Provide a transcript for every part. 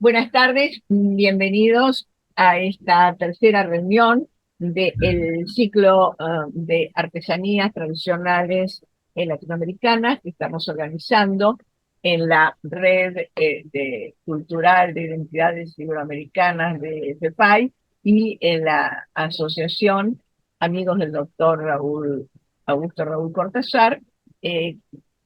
Buenas tardes, bienvenidos a esta tercera reunión del ciclo de artesanías tradicionales latinoamericanas que estamos organizando en la red cultural de identidades iberoamericanas de FEPAI y en la asociación Amigos del Doctor Augusto Raúl Cortázar, eh,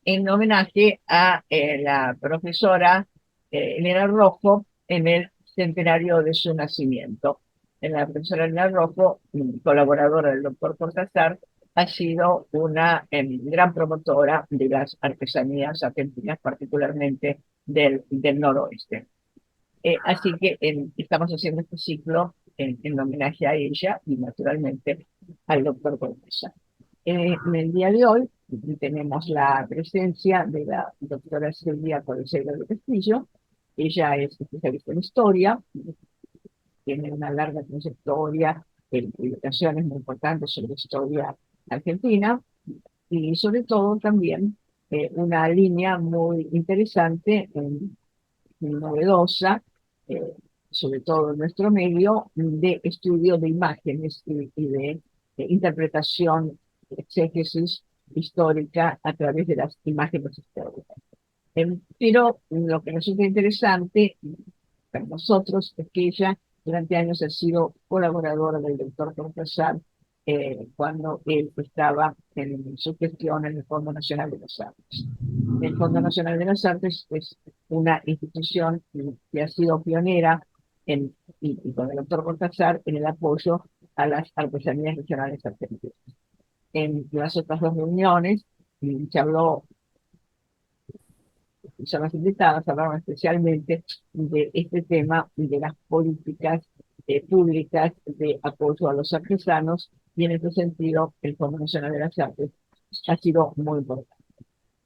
en homenaje a la profesora Elena Rojo en el centenario de su nacimiento. La profesora Elena Rojo, colaboradora del doctor Cortázar, ha sido una gran promotora de las artesanías argentinas, particularmente del noroeste. Así que estamos haciendo este ciclo en homenaje a ella y naturalmente al doctor Cortázar. En el día de hoy tenemos la presencia de la doctora Silvia Codesero de Castillo. Ella es especialista en historia, tiene una larga trayectoria en publicaciones muy importantes sobre historia argentina y sobre todo también una línea muy interesante, novedosa, eh, sobre todo en nuestro medio, de estudio de imágenes y de interpretación, exégesis histórica a través de las imágenes históricas. Pero lo que resulta interesante para nosotros es que ella durante años ha sido colaboradora del doctor Cortázar cuando él estaba en su gestión en el Fondo Nacional de las Artes. El Fondo Nacional de las Artes es una institución que ha sido pionera y con el doctor Cortázar en el apoyo a las artesanías regionales argentinas. En las otras dos reuniones se habló, son las invitadas, hablaron especialmente de este tema y de las políticas públicas de apoyo a los artesanos, y en este sentido el Fondo Nacional de las Artes ha sido muy importante.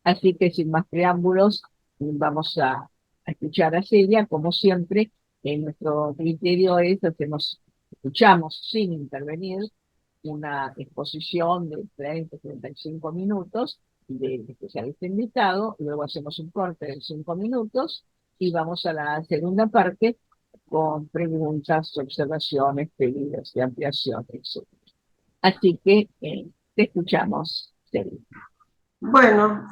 Así que sin más preámbulos, vamos a escuchar a Celia, como siempre. Nuestro criterio es, escuchamos sin intervenir una exposición de 30, 35 minutos del especialista invitado, luego hacemos un corte de 5 minutos y vamos a la segunda parte con preguntas, observaciones, pedidos de ampliación, etc. Así que te escuchamos, Celia. Bueno,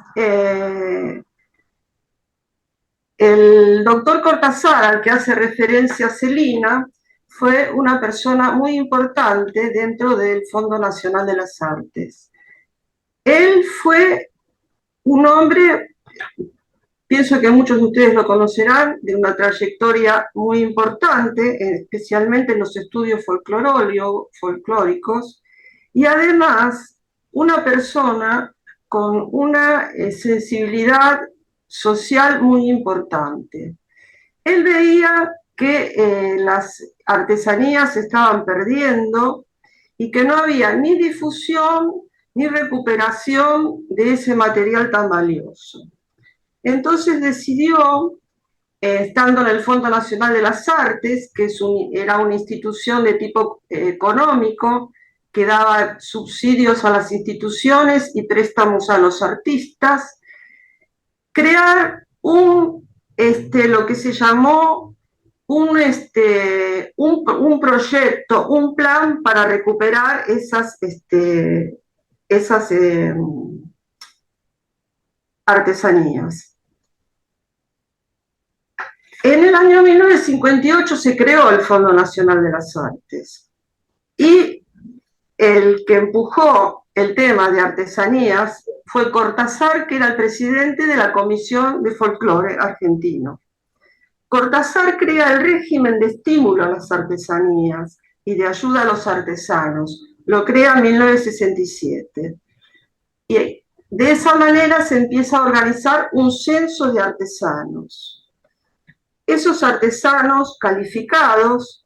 el doctor Cortázar, al que hace referencia Celina, fue una persona muy importante dentro del Fondo Nacional de las Artes. Él fue un hombre, pienso que muchos de ustedes lo conocerán, de una trayectoria muy importante, especialmente en los estudios folclóricos, y además una persona con una sensibilidad social muy importante. Él veía que las artesanías se estaban perdiendo y que no había ni difusión ni recuperación de ese material tan valioso. Entonces decidió, estando en el Fondo Nacional de las Artes, que era una institución de tipo económico, que daba subsidios a las instituciones y préstamos a los artistas, crear lo que se llamó un proyecto, un plan para recuperar esas artesanías. En el año 1958 se creó el Fondo Nacional de las Artes y el que empujó el tema de artesanías fue Cortázar, que era el presidente de la Comisión de Folclore argentino. Cortázar crea el régimen de estímulo a las artesanías y de ayuda a los artesanos. Lo crea en 1967. Y de esa manera se empieza a organizar un censo de artesanos. Esos artesanos calificados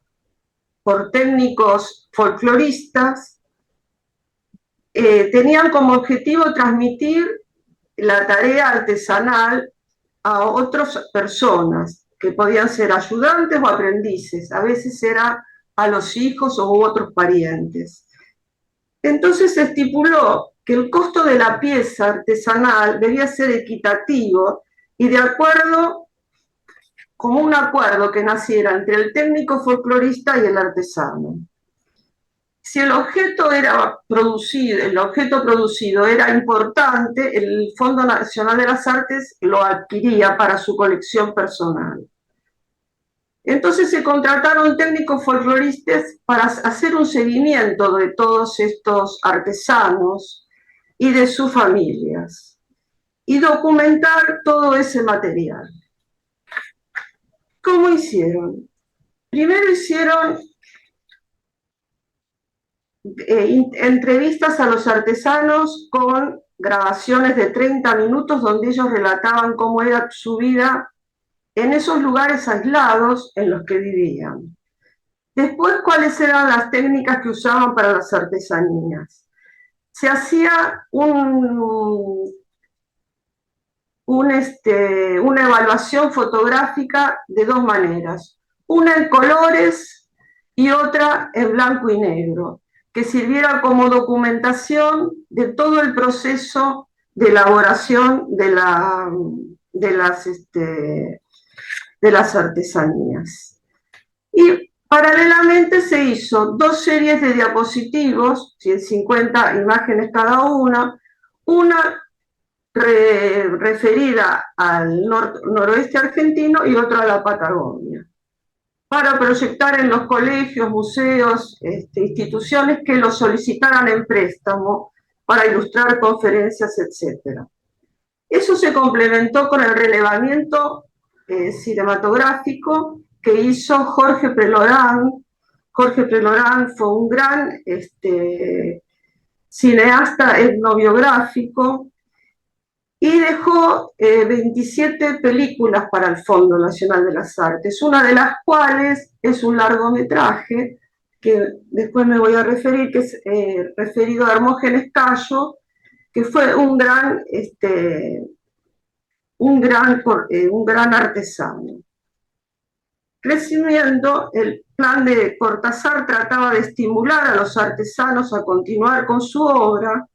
por técnicos folcloristas tenían como objetivo transmitir la tarea artesanal a otras personas, que podían ser ayudantes o aprendices, a veces era a los hijos u otros parientes. Entonces se estipuló que el costo de la pieza artesanal debía ser equitativo y de acuerdo como un acuerdo que naciera entre el técnico folclorista y el artesano. Si el objeto producido era importante, el Fondo Nacional de las Artes lo adquiría para su colección personal. Entonces se contrataron técnicos folcloristas para hacer un seguimiento de todos estos artesanos y de sus familias y documentar todo ese material. ¿Cómo hicieron? Primero hicieron entrevistas a los artesanos con grabaciones de 30 minutos donde ellos relataban cómo era su vida en esos lugares aislados en los que vivían. Después, ¿cuáles eran las técnicas que usaban para las artesanías? Se hacía una evaluación fotográfica de dos maneras, una en colores y otra en blanco y negro, que sirviera como documentación de todo el proceso de elaboración de las artesanías. Y paralelamente se hizo dos series de diapositivos, 50 imágenes cada una referida al noroeste argentino y otra a la Patagonia, para proyectar en los colegios, museos, instituciones que lo solicitaran en préstamo para ilustrar conferencias, etc. Eso se complementó con el relevamiento cinematográfico que hizo Jorge Pelorán. Jorge Pelorán fue un gran cineasta etnobiográfico y dejó 27 películas para el Fondo Nacional de las Artes, una de las cuales es un largometraje que después me voy a referir, que es referido a Hermógenes Cayo, que fue un gran artesano. Resumiendo, el plan de Cortázar trataba de estimular a los artesanos a continuar con su obra,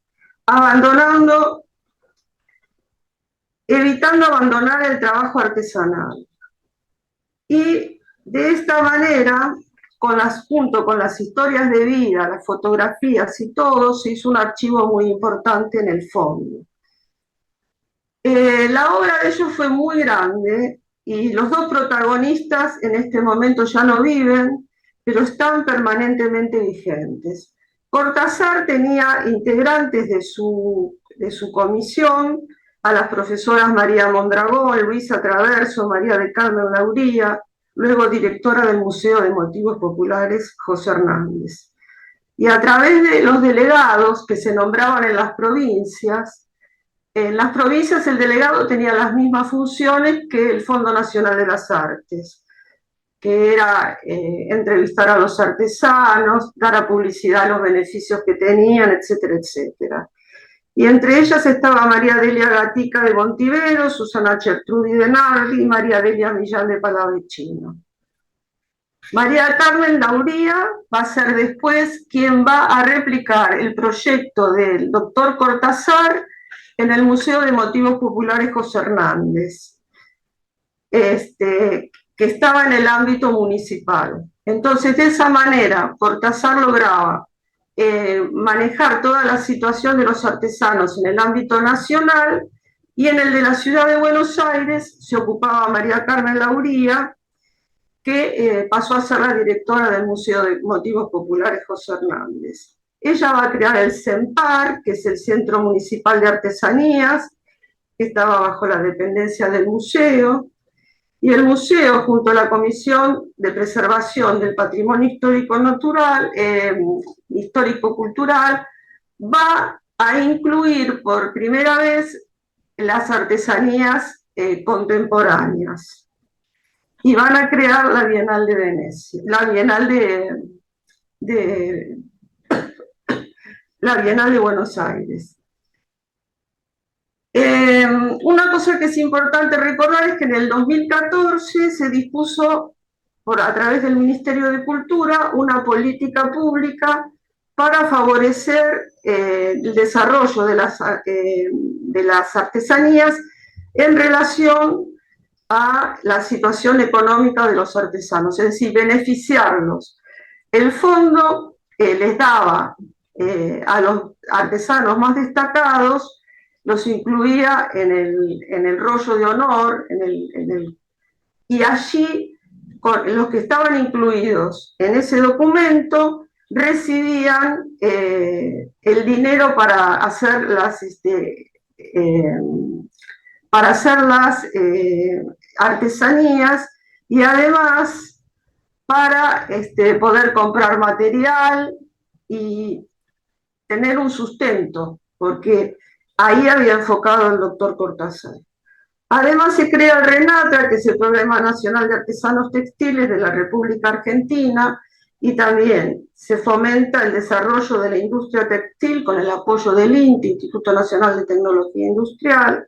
evitando abandonar el trabajo artesanal. Y de esta manera, junto con las historias de vida, las fotografías y todo, se hizo un archivo muy importante en el fondo. La obra de ellos fue muy grande y los dos protagonistas en este momento ya no viven, pero están permanentemente vigentes. Cortázar tenía integrantes de su comisión, a las profesoras María Mondragón, Luisa Traverso, María de Carmen Lauría, luego directora del Museo de Motivos Populares, José Hernández. Y a través de los delegados que se nombraban en las provincias el delegado tenía las mismas funciones que el Fondo Nacional de las Artes, que era entrevistar a los artesanos, dar a publicidad los beneficios que tenían, etcétera, etcétera. Y entre ellas estaba María Delia Gatica de Montivero, Susana Chertrudi de Nardi y María Delia Millán de Palavecino. María Carmen Lauría va a ser después quien va a replicar el proyecto del doctor Cortázar en el Museo de Motivos Populares José Hernández, que estaba en el ámbito municipal. Entonces, de esa manera, Cortázar lograba manejar toda la situación de los artesanos en el ámbito nacional, y en el de la ciudad de Buenos Aires se ocupaba María Carmen Lauría, que pasó a ser la directora del Museo de Motivos Populares José Hernández. Ella va a crear el CEMPAR, que es el Centro Municipal de Artesanías, que estaba bajo la dependencia del museo, y el museo, junto a la Comisión de Preservación del Patrimonio Histórico-Cultural, va a incluir por primera vez las artesanías contemporáneas. Y van a crear la Bienal de Venecia, la Bienal de Buenos Aires. Una cosa que es importante recordar es que en el 2014 se dispuso a través del Ministerio de Cultura una política pública para favorecer el desarrollo de las artesanías en relación a la situación económica de los artesanos, es decir, beneficiarlos. El fondo les daba a los artesanos más destacados, los incluía en el rollo de honor, y allí los que estaban incluidos en ese documento recibían el dinero para hacer las artesanías y además para poder comprar material y tener un sustento, porque ahí había enfocado el doctor Cortázar. Además se crea el RENATRA, que es el Programa Nacional de Artesanos Textiles de la República Argentina, y también se fomenta el desarrollo de la industria textil con el apoyo del INTI, Instituto Nacional de Tecnología Industrial,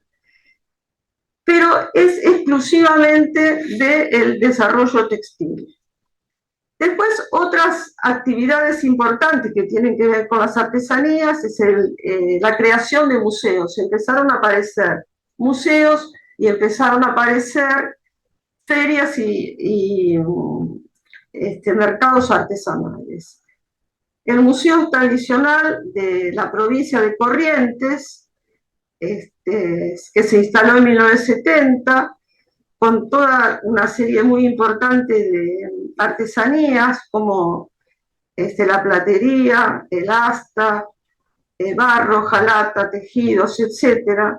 pero es exclusivamente del desarrollo textil. Después, otras actividades importantes que tienen que ver con las artesanías es la creación de museos. Empezaron a aparecer museos y empezaron a aparecer ferias y mercados artesanales. El Museo Tradicional de la provincia de Corrientes, que se instaló en 1970, con toda una serie muy importante de artesanías como la platería, el asta, barro, jalata, tejidos, etc.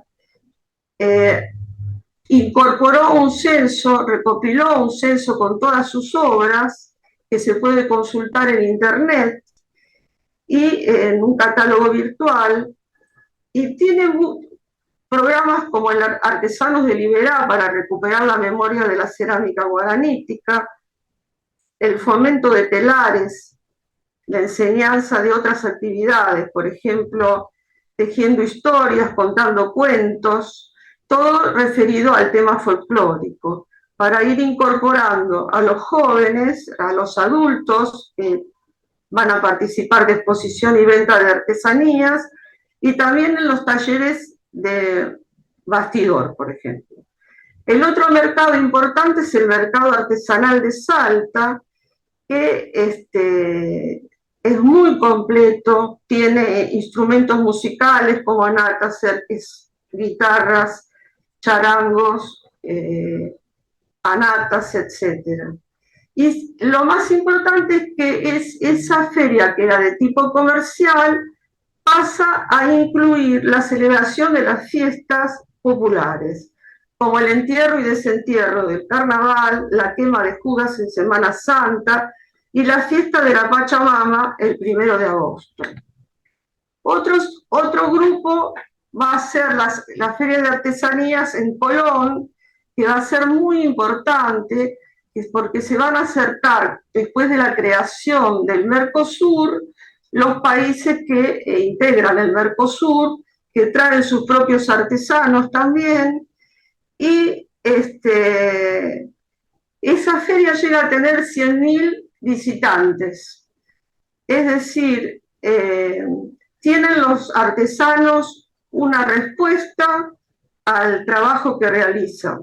Incorporó un censo, recopiló un censo con todas sus obras, que se puede consultar en internet, y en un catálogo virtual, y tiene programas como el Artesanos de Liberá para recuperar la memoria de la cerámica guaranítica, el fomento de telares, la enseñanza de otras actividades, por ejemplo, tejiendo historias, contando cuentos, todo referido al tema folclórico, para ir incorporando a los jóvenes, a los adultos que van a participar de exposición y venta de artesanías, y también en los talleres de bastidor, por ejemplo. El otro mercado importante es el mercado artesanal de Salta, que es muy completo, tiene instrumentos musicales como anatas, guitarras, charangos, anatas, etc. Y lo más importante es que esa feria, que era de tipo comercial, pasa a incluir la celebración de las fiestas populares, como el entierro y desentierro del carnaval, la quema de jugas en Semana Santa y la fiesta de la Pachamama el 1 de agosto. Otro grupo va a ser la Feria de Artesanías en Colón, que va a ser muy importante, porque se van a acercar, después de la creación del Mercosur, los países que integran el Mercosur, que traen sus propios artesanos también, y esa feria llega a tener 100.000 visitantes. Es decir, tienen los artesanos una respuesta al trabajo que realizan.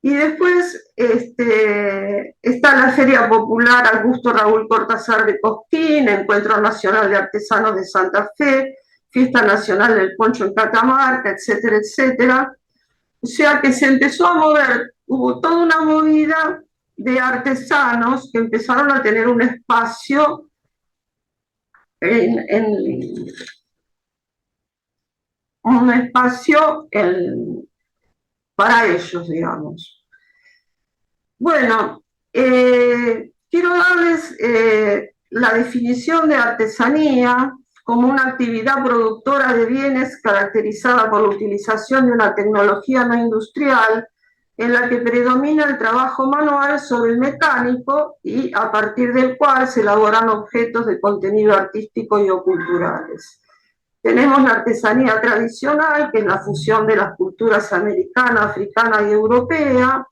Y después está la Feria Popular Augusto Raúl Cortázar de Cosquín, Encuentro Nacional de Artesanos de Santa Fe, Fiesta Nacional del Poncho en Catamarca, etcétera, etcétera. O sea que se empezó a mover, hubo toda una movida de artesanos que empezaron a tener un espacio para ellos, digamos. Bueno, quiero darles la definición de artesanía como una actividad productora de bienes caracterizada por la utilización de una tecnología no industrial en la que predomina el trabajo manual sobre el mecánico y a partir del cual se elaboran objetos de contenido artístico y o culturales. Tenemos la artesanía tradicional, que es la fusión de las culturas americana, africana y europea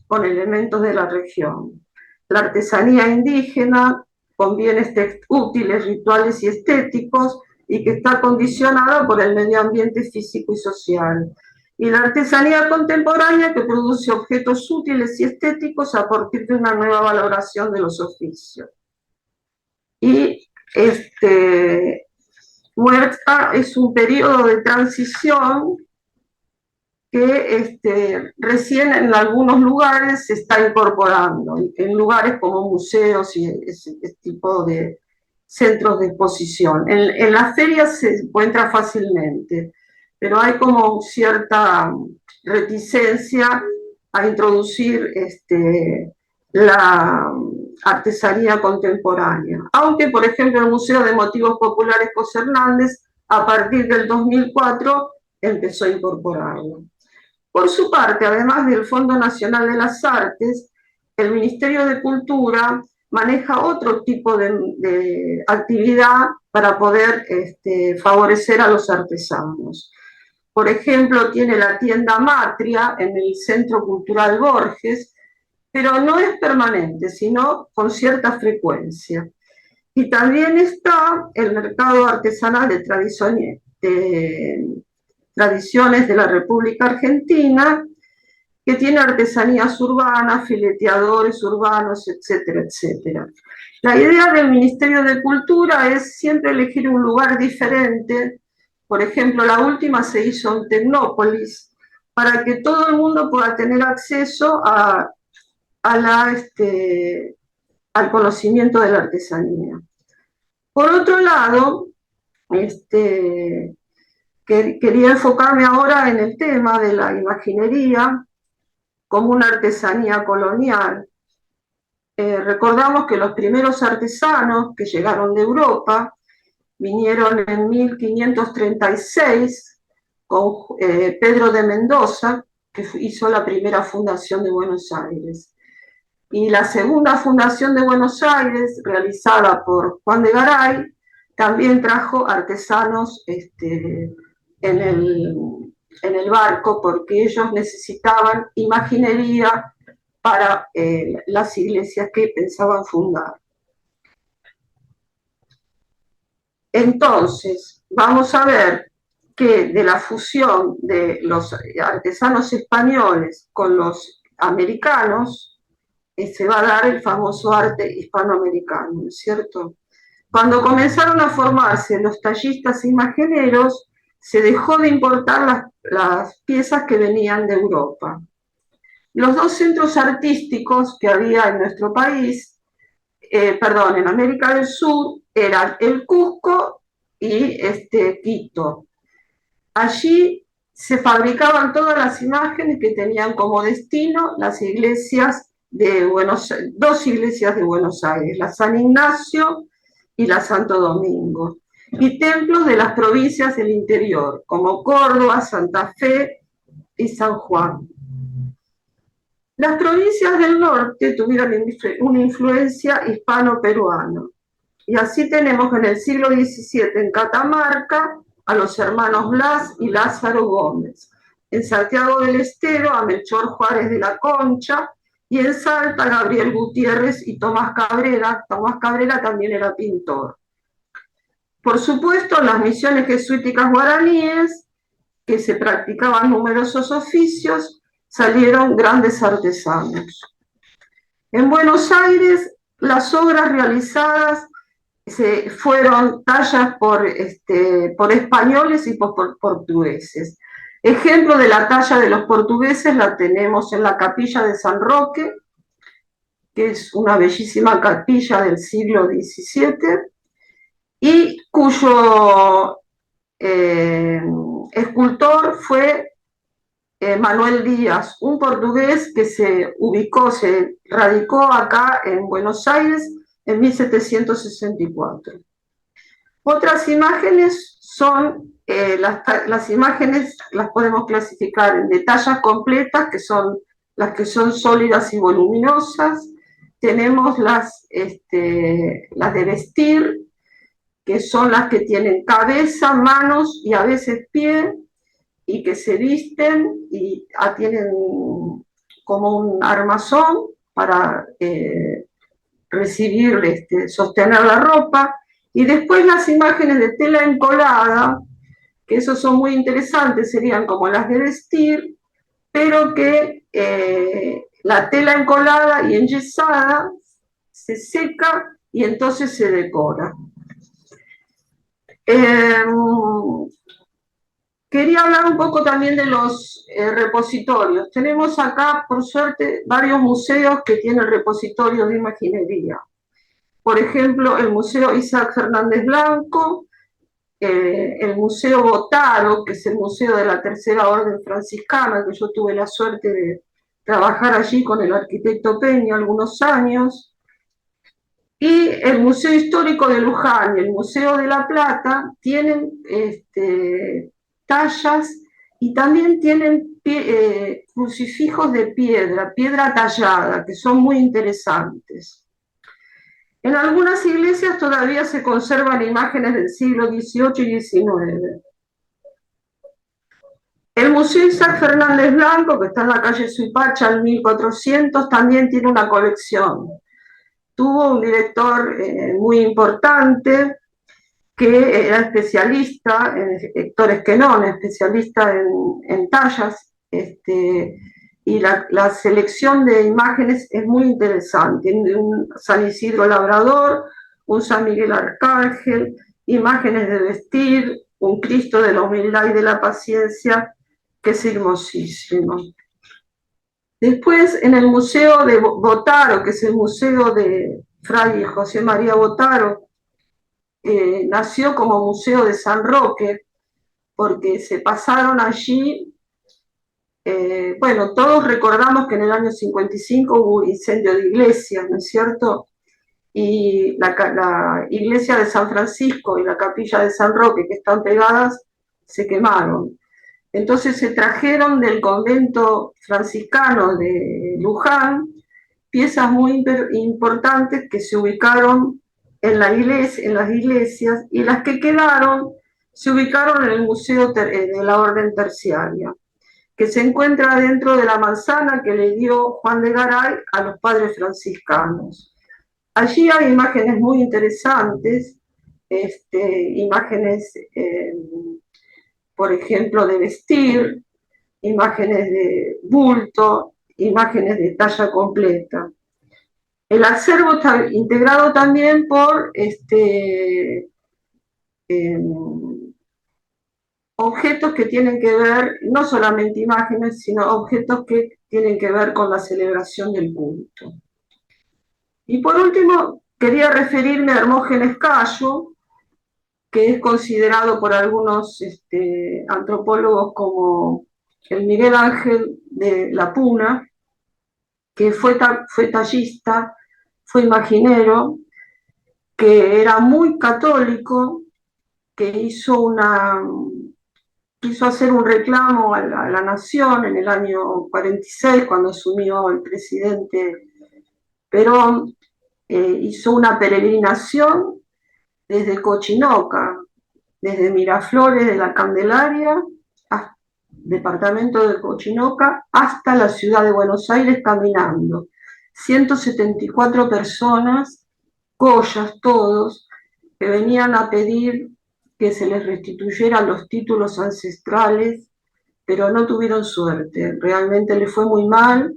con elementos de la región. La artesanía indígena, con bienes útiles, rituales y estéticos, y que está condicionada por el medio ambiente físico y social. y la artesanía contemporánea que produce objetos útiles y estéticos a partir de una nueva valoración de los oficios. Y Muerta es un periodo de transición que recién en algunos lugares se está incorporando, en lugares como museos y ese tipo de centros de exposición. En las ferias se encuentra fácilmente, pero hay como cierta reticencia a introducir la artesanía contemporánea. Aunque, por ejemplo, el Museo de Motivos Populares José Hernández, a partir del 2004, empezó a incorporarlo. Por su parte, además del Fondo Nacional de las Artes, el Ministerio de Cultura maneja otro tipo de actividad para poder favorecer a los artesanos. Por ejemplo, tiene la tienda Matria en el Centro Cultural Borges, pero no es permanente, sino con cierta frecuencia. Y también está el mercado artesanal de tradiciones de la República Argentina, que tiene artesanías urbanas, fileteadores urbanos, etcétera, etcétera. La idea del Ministerio de Cultura es siempre elegir un lugar diferente. Por ejemplo, la última se hizo en Tecnópolis, para que todo el mundo pueda tener acceso al conocimiento de la artesanía. Por otro lado, quería enfocarme ahora en el tema de la imaginería como una artesanía colonial. Recordamos que los primeros artesanos que llegaron de Europa vinieron en 1536 con Pedro de Mendoza, que hizo la primera fundación de Buenos Aires. Y la segunda fundación de Buenos Aires, realizada por Juan de Garay, también trajo artesanos en el barco, porque ellos necesitaban imaginería para las iglesias que pensaban fundar. Entonces, vamos a ver que de la fusión de los artesanos españoles con los americanos, se va a dar el famoso arte hispanoamericano, ¿no es cierto? Cuando comenzaron a formarse los tallistas imagineros, se dejó de importar las piezas que venían de Europa. Los dos centros artísticos que había en nuestro país, en América del Sur, eran el Cusco y Quito. Allí se fabricaban todas las imágenes que tenían como destino las iglesias dos iglesias de Buenos Aires, la San Ignacio y la Santo Domingo, y templos de las provincias del interior, como Córdoba, Santa Fe y San Juan. Las provincias del norte tuvieron una influencia hispano-peruana, y así tenemos en el siglo XVII en Catamarca a los hermanos Blas y Lázaro Gómez, en Santiago del Estero a Melchor Juárez de la Concha, y en Salta Gabriel Gutiérrez y Tomás Cabrera. Tomás Cabrera también era pintor. Por supuesto, en las misiones jesuíticas guaraníes, que se practicaban numerosos oficios, salieron grandes artesanos. En Buenos Aires, las obras realizadas fueron tallas por españoles y por portugueses. Ejemplo de la talla de los portugueses la tenemos en la capilla de San Roque, que es una bellísima capilla del siglo XVII, y cuyo escultor fue Manuel Díaz, un portugués que se radicó acá en Buenos Aires en 1764. Otras imágenes son, las imágenes las podemos clasificar en de tallas completas, que son las que son sólidas y voluminosas. Tenemos las de vestir, que son las que tienen cabeza, manos y a veces pie, y que se visten y tienen como un armazón para sostener la ropa. Y después las imágenes de tela encolada, que esos son muy interesantes, serían como las de vestir, pero que la tela encolada y enyesada se seca y entonces se decora. Quería hablar un poco también de los repositorios. Tenemos acá, por suerte, varios museos que tienen repositorios de imaginería. Por ejemplo, el Museo Isaac Fernández Blanco, el Museo Botaro, que es el museo de la Tercera Orden Franciscana, que yo tuve la suerte de trabajar allí con el arquitecto Peña algunos años, y el Museo Histórico de Luján y el Museo de La Plata tienen tallas y también tienen crucifijos de piedra tallada, que son muy interesantes. En algunas iglesias todavía se conservan imágenes del siglo XVIII y XIX. El Museo Isaac Fernández Blanco, que está en la calle Suipacha, al 1400, también tiene una colección. Tuvo un director muy importante que era especialista, Héctor Esquenón, especialista en tallas, y la selección de imágenes es muy interesante. Un San Isidro Labrador, un San Miguel Arcángel, imágenes de vestir, un Cristo de la humildad y de la paciencia, que es hermosísimo. Después, en el Museo de Botaro, que es el museo de Fray José María Botaro, nació como Museo de San Roque, porque se pasaron allí, bueno, todos recordamos que en el año 55 hubo un incendio de iglesias, ¿no es cierto? Y la iglesia de San Francisco y la capilla de San Roque, que están pegadas, se quemaron. Entonces se trajeron del convento franciscano de Luján piezas muy importantes que se ubicaron en las iglesias, y las que quedaron se ubicaron en el Museo de la Orden Terciaria, que se encuentra dentro de la manzana que le dio Juan de Garay a los padres franciscanos. Allí hay imágenes muy interesantes, imágenes, por ejemplo, de vestir, imágenes de bulto, imágenes de talla completa. El acervo está integrado también por objetos que tienen que ver, no solamente imágenes, sino objetos que tienen que ver con la celebración del culto. Y por último, quería referirme a Hermógenes Cayo, que es considerado por algunos antropólogos como el Miguel Ángel de la Puna, que fue tallista, fue imaginero, que era muy católico, que quiso hacer un reclamo a la nación en el año 46, cuando asumió el presidente Perón. Hizo una peregrinación desde Cochinoca, desde Miraflores de la Candelaria, departamento de Cochinoca, hasta la ciudad de Buenos Aires caminando. 174 personas, collas todos, que venían a pedir que se les restituyeran los títulos ancestrales, pero no tuvieron suerte. Realmente les fue muy mal.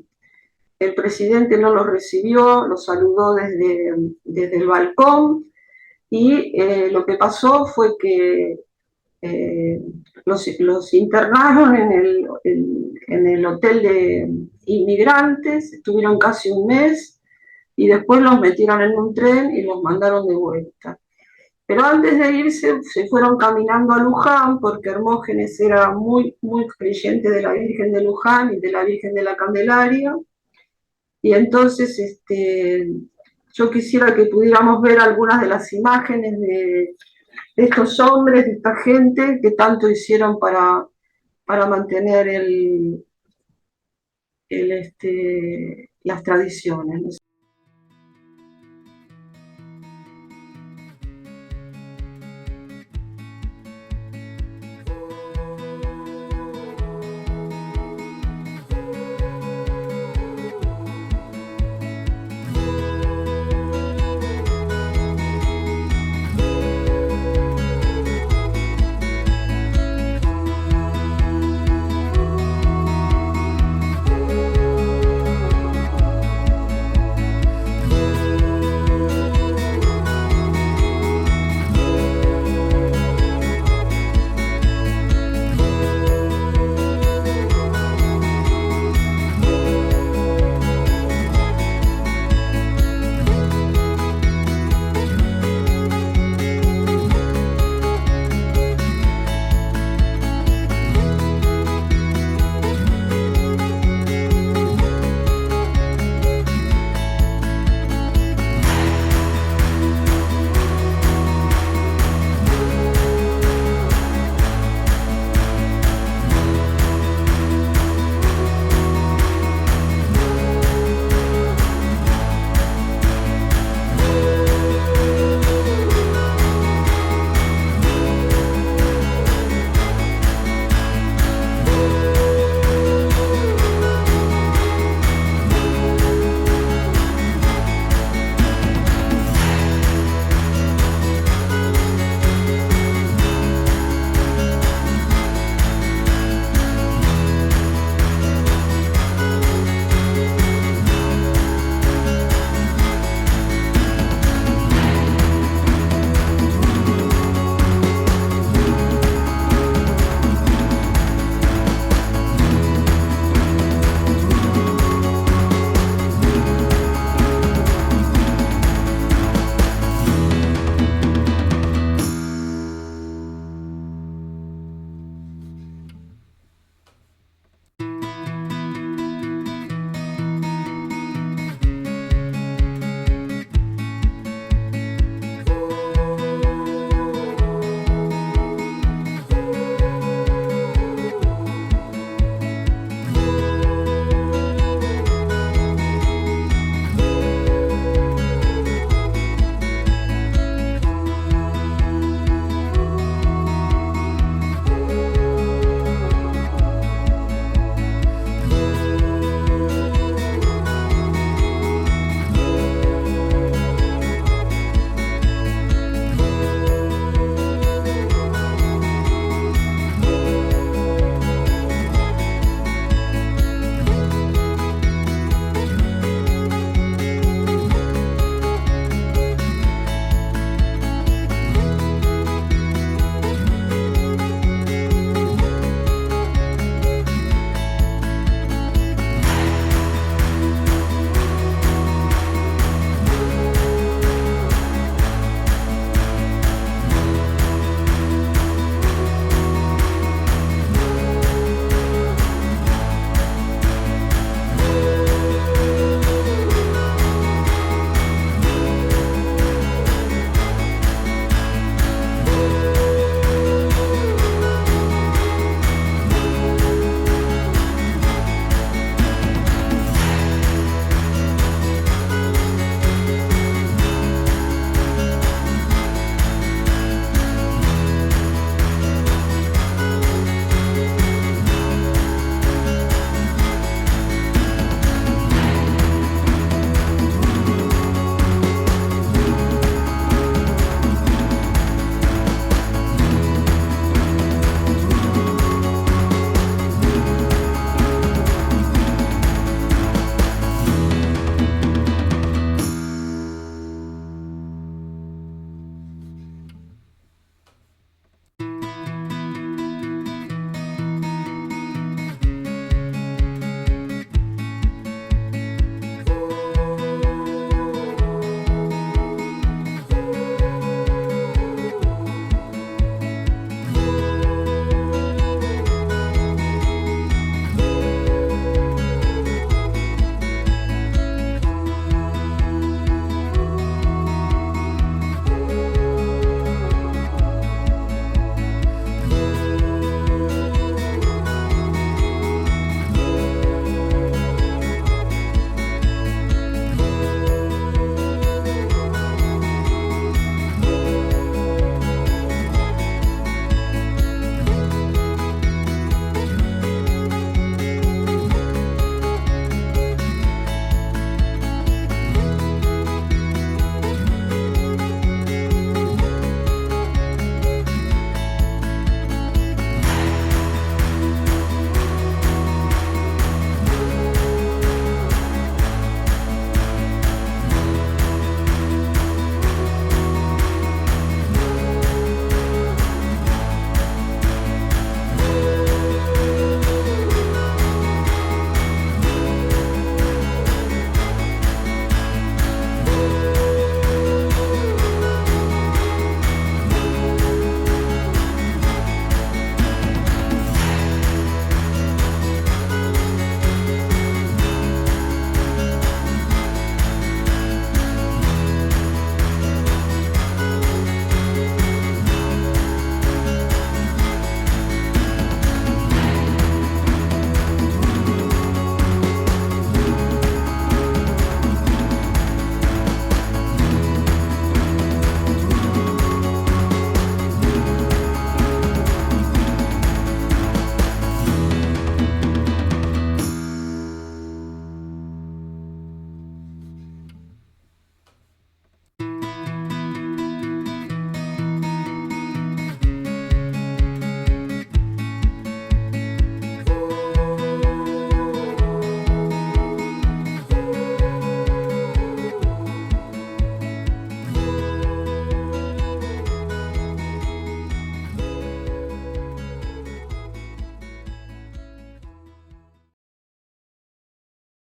El presidente no los recibió, los saludó desde el balcón, y lo que pasó fue que los internaron en el hotel de inmigrantes, estuvieron casi un mes, y después los metieron en un tren y los mandaron de vuelta. Pero antes de irse, se fueron caminando a Luján, porque Hermógenes era muy, muy creyente de la Virgen de Luján y de la Virgen de la Candelaria. Y entonces yo quisiera que pudiéramos ver algunas de las imágenes de estos hombres, de esta gente que tanto hicieron para mantener las tradiciones.